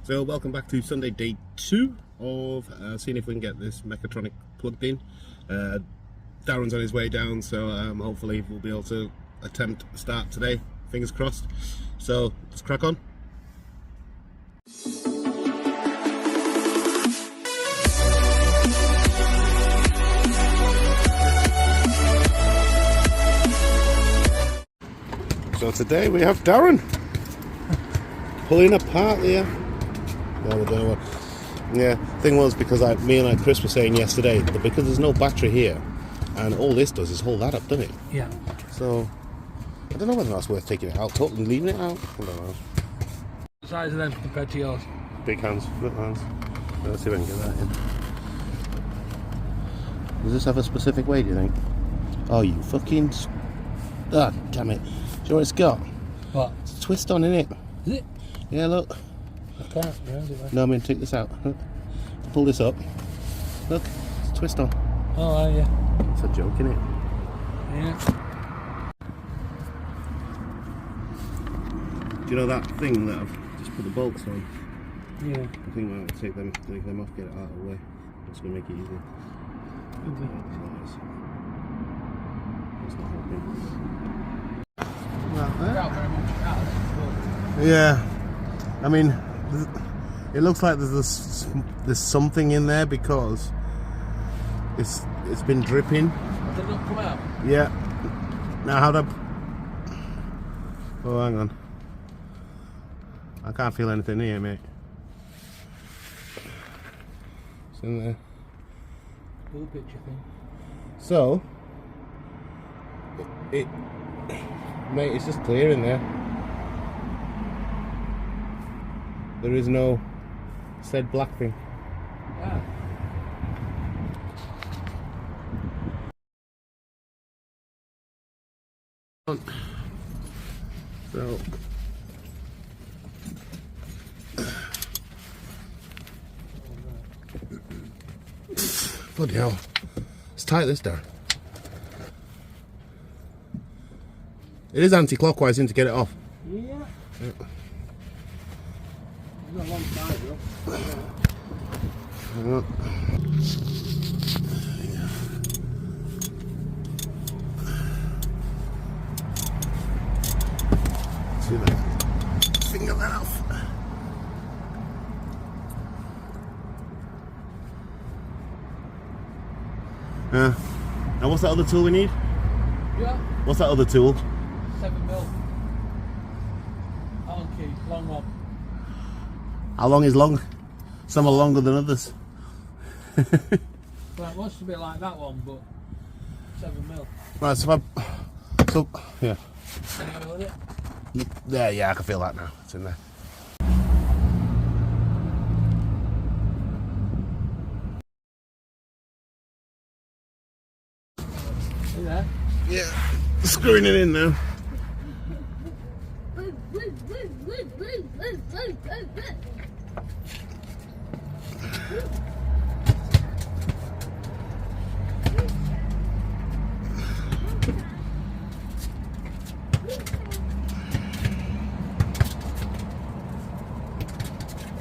So welcome back to Sunday day 2 of seeing if we can get this Mecatronic plugged in. Darren's on his way down, so hopefully we'll be able to attempt start today, fingers crossed. So let's crack on. So today we have Darren pulling apart here. No, we don't know what. Yeah, thing was because me and Chris were saying yesterday that because there's no battery here, and all this does is hold that up, doesn't it? Yeah. So I don't know whether that's worth taking it out, totally leaving it out. I don't know. The size of them compared to yours? Big hands, little hands. Let's see if I can get that in. Does this have a specific way, do you think? Oh, you fucking. Ah, damn it. Do you know what it's got? What? It's a twist on, innit? Is it? Yeah, look. I can't round it. No, I mean, take this out. Pull this up. Look, it's a twist on. Oh, yeah. It's a joke, innit? Yeah. Do you know that thing that I've just put the bolts on? Yeah. I think I'll take them off, get it out of the way. That's going to make it easier. That's not helping. Yeah, I mean, it looks like there's something in there because it's been dripping. Did it not come out? Yeah. Now how do? Oh, hang on. I can't feel anything here, mate. It's in there. Full picture thing. So, mate, it's just clear in there. There is no said black thing. Yeah. So, bloody hell, it's tight this down. It is anti-clockwise in to get it off. Yeah. It's a long side, though. See that? Finger that off. Now what's that other tool we need? Yeah. What's that other tool? 7mm. Allen key, long one. How long is long? Some are longer than others. Well, it wants to be like that one, but 7mm. Right, so yeah. Can you go with it? Yeah, I can feel that now. It's in there. Are you there? Yeah, screwing it in now.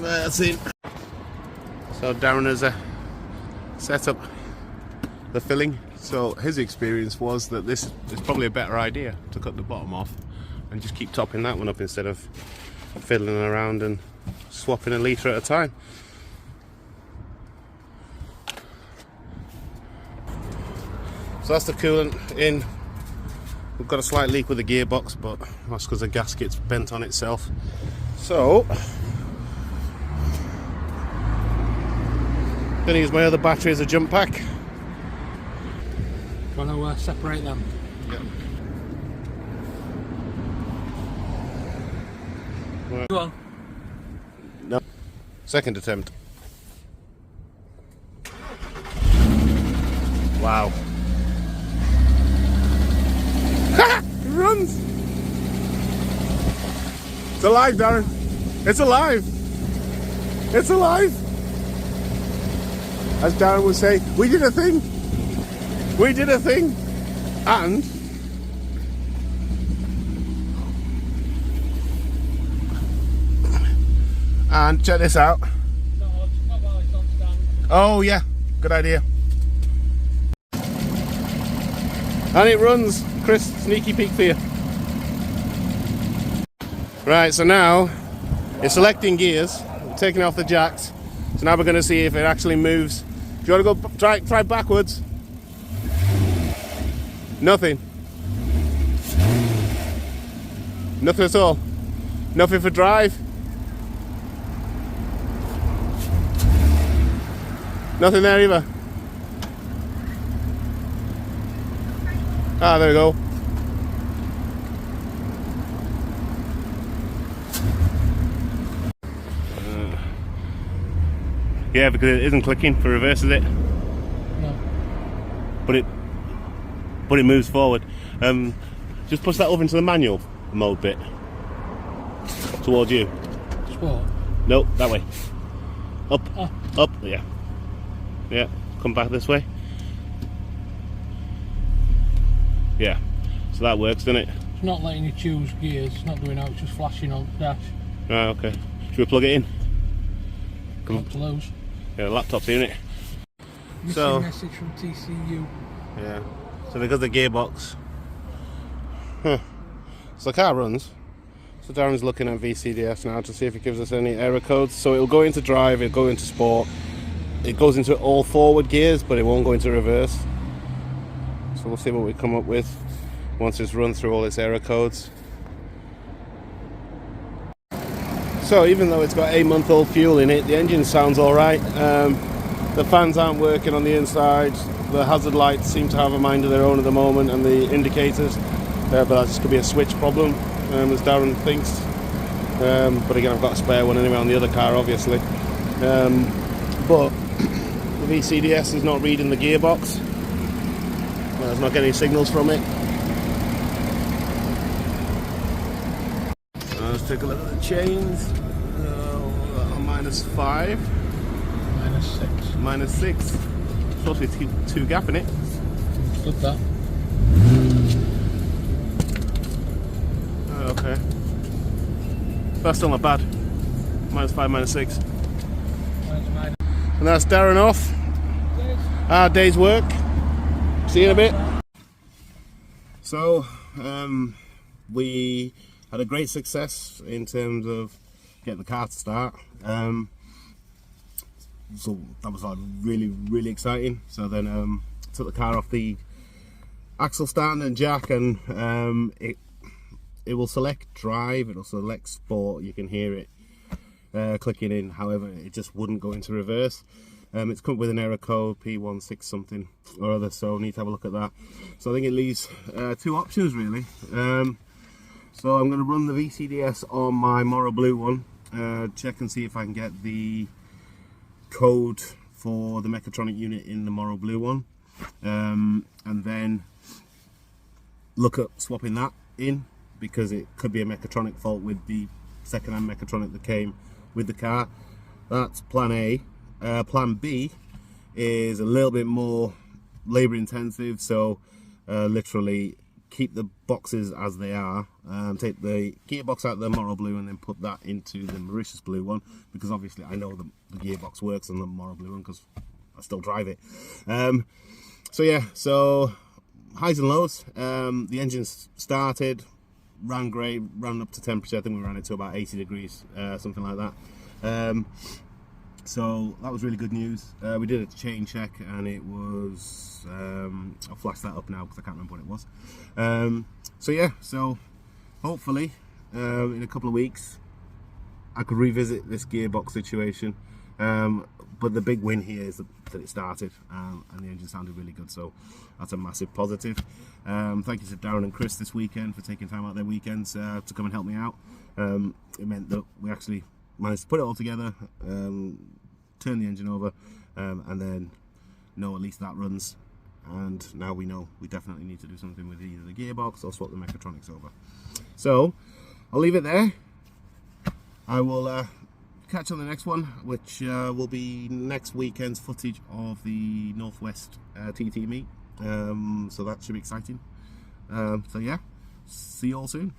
That's it. So Darren has set up the filling. So his experience was that this is probably a better idea to cut the bottom off and just keep topping that one up instead of fiddling around and swapping a litre at a time. So that's the coolant in. We've got a slight leak with the gearbox, but that's because the gasket's bent on itself. So gonna use my other battery as a jump pack. Want to separate them? Yeah. Right. Go on. No. Second attempt. Wow. It runs! It's alive, Darren. It's alive! It's alive! As Darren would say, we did a thing! We did a thing! And And check this out. No, it's not while it's on stand. Oh yeah, good idea. And it runs. Chris, sneaky peek for you. Right, so now it's selecting gears, taking off the jacks. So now we're going to see if it actually moves. Do you want to go try backwards? Nothing. Nothing at all. Nothing for drive. Nothing there either. Ah, there we go. Yeah, because it isn't clicking for reverse, is it? No. But it moves forward. Just push that over into the manual mode bit. Towards you. Sport. Nope, that way. Up. Oh. Up, yeah. Yeah, come back this way. Yeah. So that works, doesn't it? It's not letting you choose gears, it's not doing that, it's just flashing on the dash. Right, okay. Should we plug it in? Not to lose. Yeah, the laptop's in it. Missing So message from TCU. yeah. So because the gearbox. Huh. So the car runs. So Darren's looking at VCDS now to see if it gives us any error codes. So it'll go into drive, it'll go into sport. It goes into all forward gears, but it won't go into reverse. So we'll see what we come up with once it's run through all its error codes. So even though it's got 8-month-old fuel in it, the engine sounds alright. The fans aren't working on the inside. The hazard lights seem to have a mind of their own at the moment, and the indicators. But that just could be a switch problem, as Darren thinks. But again, I've got a spare one anyway on the other car, obviously. But the VCDS is not reading the gearbox. It's not getting signals from it. Let's take a look at the chains. -5. -6. -6. Supposed to be two gap in it. Good that. Oh, okay. That's still not bad. -5, -6. And that's Darren off. Our day's work. See you in a bit. So, we had a great success in terms of getting the car to start. So that was like really exciting. So then took the car off the axle stand and jack, and it will select drive, it'll select sport. You can hear it clicking in. However, it just wouldn't go into reverse. It's come up with an error code P16 something or other, so I need to have a look at that. So I think it leaves two options really. So I'm going to run the VCDS on my Morrow Blue one, check and see if I can get the code for the Mecatronic unit in the Morrow Blue one, and then look at swapping that in, because it could be a Mecatronic fault with the second-hand Mecatronic that came with the car. That's plan A. Plan B is a little bit more labour intensive, so literally keep the boxes as they are, take the gearbox out of the Morrow Blue and then put that into the Mauritius Blue one, because obviously I know the gearbox works on the Morrow Blue one because I still drive it. So yeah, so highs and lows. The engine's started, ran great, ran up to temperature. I think we ran it to about 80 degrees, something like that. So that was really good news. We did a chain check and it was, I'll flash that up now because I can't remember what it was. So yeah, so hopefully in a couple of weeks I could revisit this gearbox situation. But the big win here is that it started, and the engine sounded really good, so that's a massive positive. Thank you to Darren and Chris this weekend for taking time out their weekends to come and help me out. It meant that we actually managed to put it all together, turn the engine over, and then know at least that runs. And now we know we definitely need to do something with either the gearbox or swap the Mechatronics over. So I'll leave it there. I will catch you on the next one, which will be next weekend's footage of the Northwest TT meet. So that should be exciting. So yeah, see you all soon.